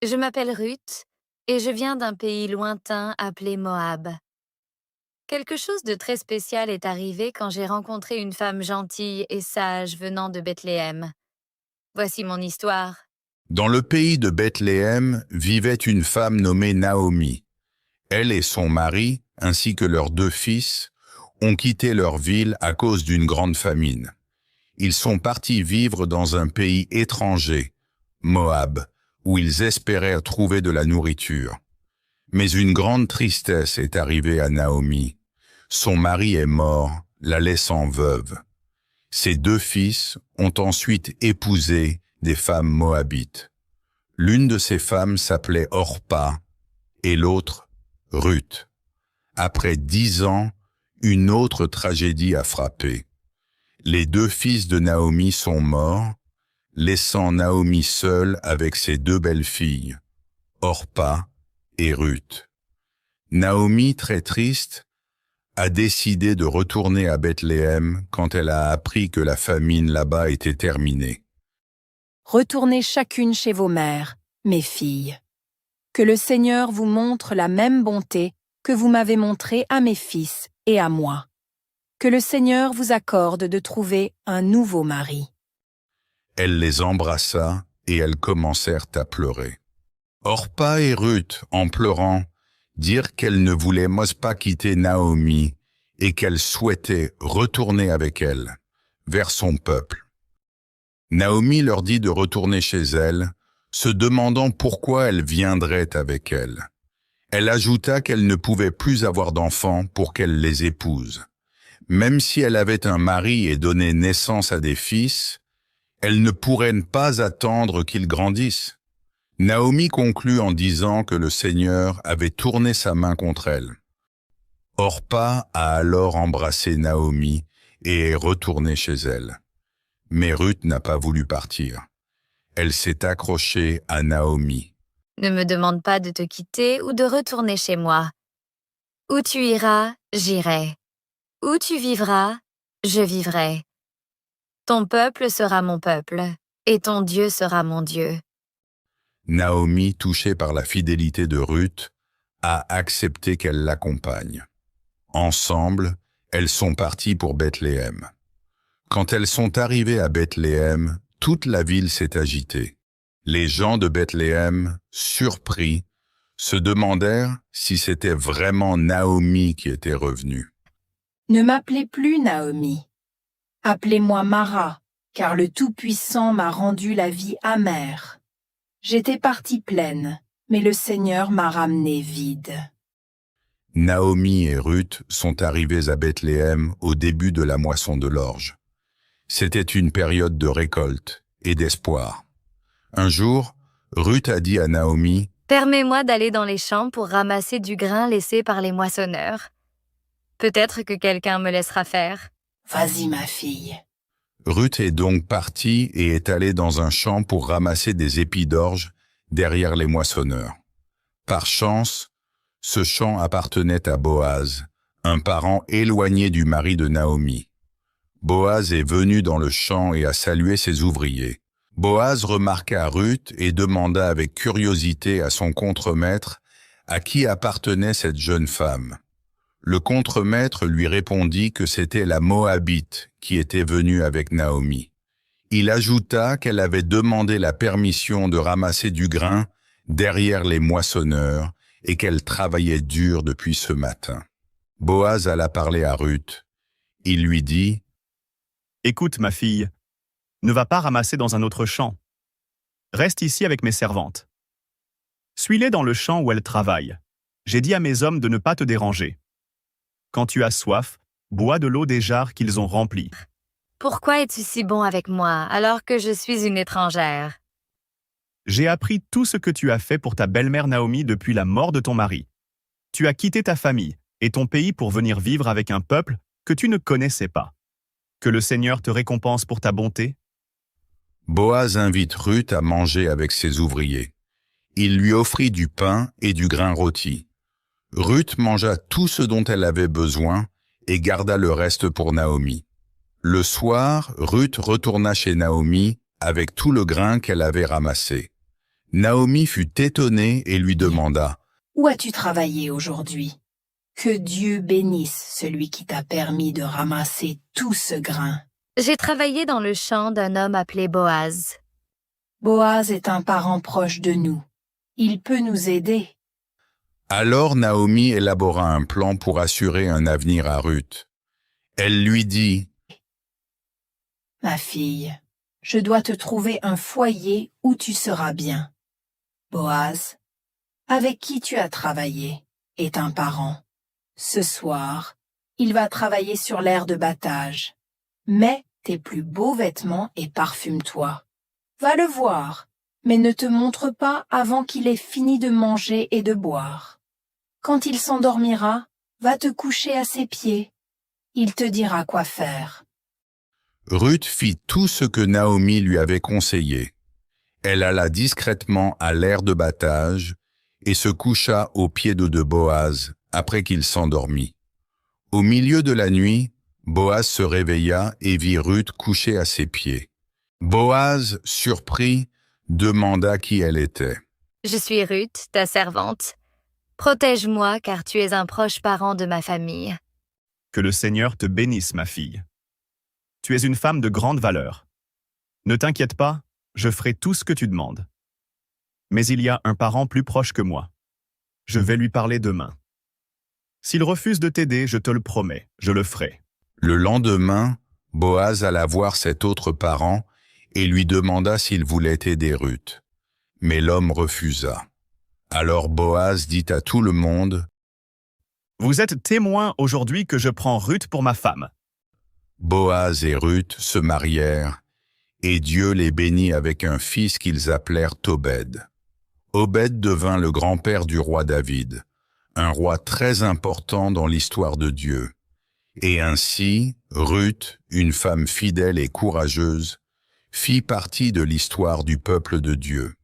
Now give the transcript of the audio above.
Je m'appelle Ruth et je viens d'un pays lointain appelé Moab. Quelque chose de très spécial est arrivé quand j'ai rencontré une femme gentille et sage venant de Bethléem. Voici mon histoire. Dans le pays de Bethléem vivait une femme nommée Naomi. Elle et son mari, ainsi que leurs 2 fils, ont quitté leur ville à cause d'une grande famine. Ils sont partis vivre dans un pays étranger, Moab, où ils espéraient trouver de la nourriture. Mais une grande tristesse est arrivée à Naomi. Son mari est mort, la laissant veuve. Ses 2 fils ont ensuite épousé des femmes moabites. L'une de ces femmes s'appelait Orpa et l'autre Ruth. Après 10 ans, une autre tragédie a frappé. Les 2 fils de Naomi sont morts, laissant Naomi seule avec ses 2 belles-filles, Orpa et Ruth. Naomi, très triste, a décidé de retourner à Bethléem quand elle a appris que la famine là-bas était terminée. Retournez chacune chez vos mères, mes filles. Que le Seigneur vous montre la même bonté que vous m'avez montrée à mes fils et à moi. Que le Seigneur vous accorde de trouver un nouveau mari. Elle les embrassa et elles commencèrent à pleurer. Orpa et Ruth, en pleurant, dirent qu'elles ne voulaient pas quitter Naomi et qu'elles souhaitaient retourner avec elle, vers son peuple. Naomi leur dit de retourner chez elle, se demandant pourquoi elle viendrait avec elle. Elle ajouta qu'elle ne pouvait plus avoir d'enfants pour qu'elle les épouse. Même si elle avait un mari et donnait naissance à des fils, elle ne pourrait pas attendre qu'ils grandissent. Naomi conclut en disant que le Seigneur avait tourné sa main contre elle. Orpa a alors embrassé Naomi et est retournée chez elle. Mais Ruth n'a pas voulu partir. Elle s'est accrochée à Naomi. Ne me demande pas de te quitter ou de retourner chez moi. Où tu iras, j'irai. Où tu vivras, je vivrai. Ton peuple sera mon peuple, et ton Dieu sera mon Dieu. Naomi, touchée par la fidélité de Ruth, a accepté qu'elle l'accompagne. Ensemble, elles sont parties pour Bethléem. Quand elles sont arrivées à Bethléem, toute la ville s'est agitée. Les gens de Bethléem, surpris, se demandèrent si c'était vraiment Naomi qui était revenue. Ne m'appelez plus Naomi. Appelez-moi Mara, car le Tout-Puissant m'a rendu la vie amère. J'étais partie pleine, mais le Seigneur m'a ramenée vide. Naomi et Ruth sont arrivées à Bethléem au début de la moisson de l'orge. C'était une période de récolte et d'espoir. Un jour, Ruth a dit à Naomi, « Permets-moi d'aller dans les champs pour ramasser du grain laissé par les moissonneurs. Peut-être que quelqu'un me laissera faire. » Vas-y, ma fille. Ruth est donc partie et est allée dans un champ pour ramasser des épis d'orge derrière les moissonneurs. Par chance, ce champ appartenait à Boaz, un parent éloigné du mari de Naomi. Boaz est venu dans le champ et a salué ses ouvriers. Boaz remarqua Ruth et demanda avec curiosité à son contremaître à qui appartenait cette jeune femme. Le contremaître lui répondit que c'était la Moabite qui était venue avec Naomi. Il ajouta qu'elle avait demandé la permission de ramasser du grain derrière les moissonneurs et qu'elle travaillait dur depuis ce matin. Boaz alla parler à Ruth. Il lui dit, « Écoute, ma fille, ne va pas ramasser dans un autre champ. Reste ici avec mes servantes. Suis-les dans le champ où elles travaillent. J'ai dit à mes hommes de ne pas te déranger. Quand tu as soif, bois de l'eau des jarres qu'ils ont remplies. » Pourquoi es-tu si bon avec moi alors que je suis une étrangère? J'ai appris tout ce que tu as fait pour ta belle-mère Naomi depuis la mort de ton mari. Tu as quitté ta famille et ton pays pour venir vivre avec un peuple que tu ne connaissais pas. Que le Seigneur te récompense pour ta bonté. Boaz invite Ruth à manger avec ses ouvriers. Il lui offrit du pain et du grain rôti. Ruth mangea tout ce dont elle avait besoin et garda le reste pour Naomi. Le soir, Ruth retourna chez Naomi avec tout le grain qu'elle avait ramassé. Naomi fut étonnée et lui demanda « Où as-tu travaillé aujourd'hui? Que Dieu bénisse celui qui t'a permis de ramasser tout ce grain. » J'ai travaillé dans le champ d'un homme appelé Boaz. Boaz est un parent proche de nous. Il peut nous aider. Alors Naomi élabora un plan pour assurer un avenir à Ruth. Elle lui dit « Ma fille, je dois te trouver un foyer où tu seras bien. Boaz, avec qui tu as travaillé, est un parent. Ce soir, il va travailler sur l'aire de battage. Mets tes plus beaux vêtements et parfume-toi. Va le voir, mais ne te montre pas avant qu'il ait fini de manger et de boire. Quand il s'endormira, va te coucher à ses pieds. Il te dira quoi faire. » Ruth fit tout ce que Naomi lui avait conseillé. Elle alla discrètement à l'aire de battage et se coucha aux pieds de Boaz après qu'il s'endormit. Au milieu de la nuit, Boaz se réveilla et vit Ruth couchée à ses pieds. Boaz, surpris, demanda qui elle était. « Je suis Ruth, ta servante. Protège-moi car tu es un proche parent de ma famille. » Que le Seigneur te bénisse, ma fille. Tu es une femme de grande valeur. Ne t'inquiète pas, je ferai tout ce que tu demandes. Mais il y a un parent plus proche que moi. Je vais lui parler demain. S'il refuse de t'aider, je te le promets, je le ferai. Le lendemain, Boaz alla voir cet autre parent et lui demanda s'il voulait aider Ruth. Mais l'homme refusa. Alors Boaz dit à tout le monde « Vous êtes témoins aujourd'hui que je prends Ruth pour ma femme. » Boaz et Ruth se marièrent, et Dieu les bénit avec un fils qu'ils appelèrent Obed. Obed devint le grand-père du roi David, un roi très important dans l'histoire de Dieu. Et ainsi, Ruth, une femme fidèle et courageuse, fit partie de l'histoire du peuple de Dieu.